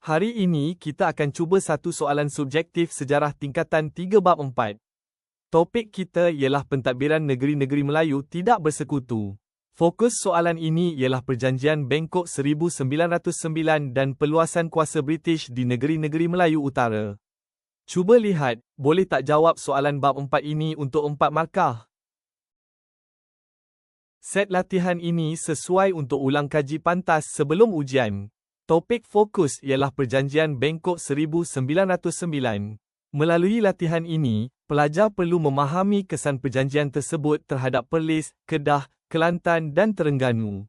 Hari ini kita akan cuba satu soalan subjektif sejarah tingkatan 3 bab 4. Topik kita ialah pentadbiran negeri-negeri Melayu tidak bersekutu. Fokus soalan ini ialah Perjanjian Bangkok 1909 dan peluasan kuasa British di negeri-negeri Melayu Utara. Cuba lihat, boleh tak jawab soalan bab 4 ini untuk 4 markah? Set latihan ini sesuai untuk ulang kaji pantas sebelum ujian. Topik fokus ialah Perjanjian Bangkok 1909. Melalui latihan ini, pelajar perlu memahami kesan perjanjian tersebut terhadap Perlis, Kedah, Kelantan dan Terengganu.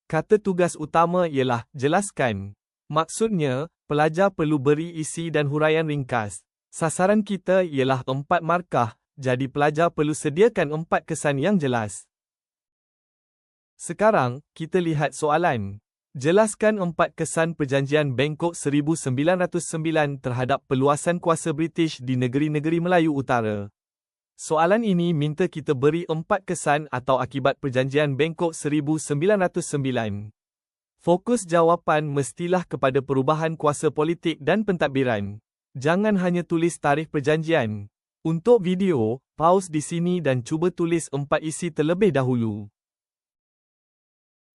Kata tugas utama ialah jelaskan. Maksudnya, pelajar perlu beri isi dan huraian ringkas. Sasaran kita ialah 4 markah, jadi pelajar perlu sediakan 4 kesan yang jelas. Sekarang, kita lihat soalan. Jelaskan 4 kesan Perjanjian Bangkok 1909 terhadap peluasan kuasa British di negeri-negeri Melayu Utara. Soalan ini minta kita beri 4 kesan atau akibat Perjanjian Bangkok 1909. Fokus jawapan mestilah kepada perubahan kuasa politik dan pentadbiran. Jangan hanya tulis tarikh perjanjian. Untuk video, pause di sini dan cuba tulis 4 isi terlebih dahulu.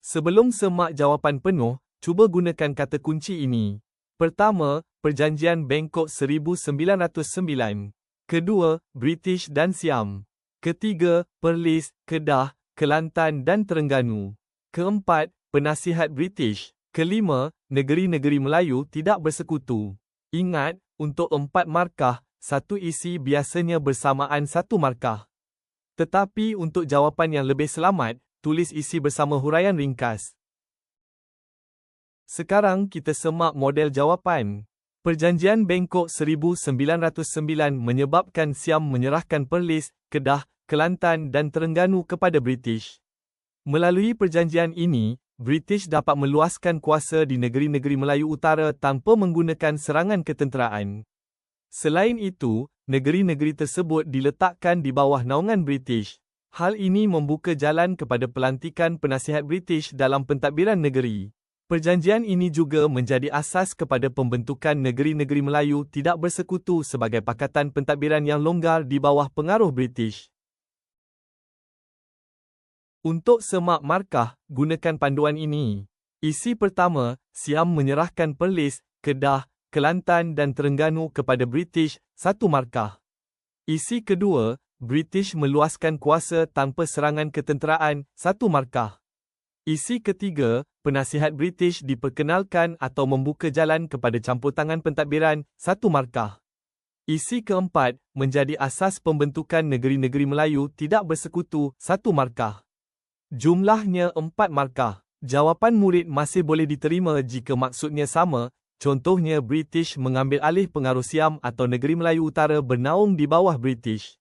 Sebelum semak jawapan penuh, cuba gunakan kata kunci ini. Pertama, Perjanjian Bangkok 1909. Kedua, British dan Siam. Ketiga, Perlis, Kedah, Kelantan dan Terengganu. Keempat, Penasihat British. Kelima, negeri-negeri Melayu tidak bersekutu. Ingat, untuk 4 markah, satu isi biasanya bersamaan 1 markah. Tetapi untuk jawapan yang lebih selamat, tulis isi bersama huraian ringkas. Sekarang kita semak model jawapan. Perjanjian Bangkok 1909 menyebabkan Siam menyerahkan Perlis, Kedah, Kelantan dan Terengganu kepada British. Melalui perjanjian ini, British dapat meluaskan kuasa di negeri-negeri Melayu Utara tanpa menggunakan serangan ketenteraan. Selain itu, negeri-negeri tersebut diletakkan di bawah naungan British. Hal ini membuka jalan kepada pelantikan penasihat British dalam pentadbiran negeri. Perjanjian ini juga menjadi asas kepada pembentukan negeri-negeri Melayu tidak bersekutu sebagai pakatan pentadbiran yang longgar di bawah pengaruh British. Untuk semak markah, gunakan panduan ini. Isi pertama, Siam menyerahkan Perlis, Kedah, Kelantan dan Terengganu kepada British, 1 markah. Isi kedua, British meluaskan kuasa tanpa serangan ketenteraan, 1 markah. Isi ketiga, penasihat British diperkenalkan atau membuka jalan kepada campur tangan pentadbiran, 1 markah. Isi keempat, menjadi asas pembentukan negeri-negeri Melayu tidak bersekutu, 1 markah. Jumlahnya 4 markah. Jawapan murid masih boleh diterima jika maksudnya sama, contohnya British mengambil alih pengaruh Siam atau negeri Melayu Utara bernaung di bawah British.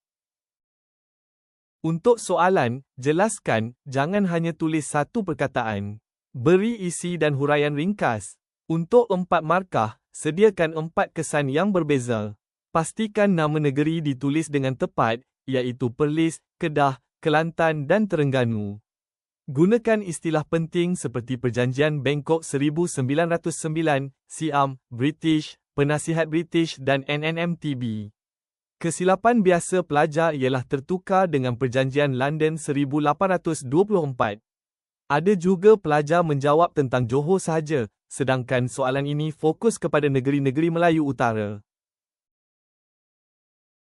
Untuk soalan, jelaskan, jangan hanya tulis 1 perkataan. Beri isi dan huraian ringkas. Untuk 4 markah, sediakan 4 kesan yang berbeza. Pastikan nama negeri ditulis dengan tepat, iaitu Perlis, Kedah, Kelantan dan Terengganu. Gunakan istilah penting seperti Perjanjian Bangkok 1909, Siam, British, Penasihat British dan NNMTB. Kesilapan biasa pelajar ialah tertukar dengan Perjanjian London 1824. Ada juga pelajar menjawab tentang Johor sahaja, sedangkan soalan ini fokus kepada negeri-negeri Melayu Utara.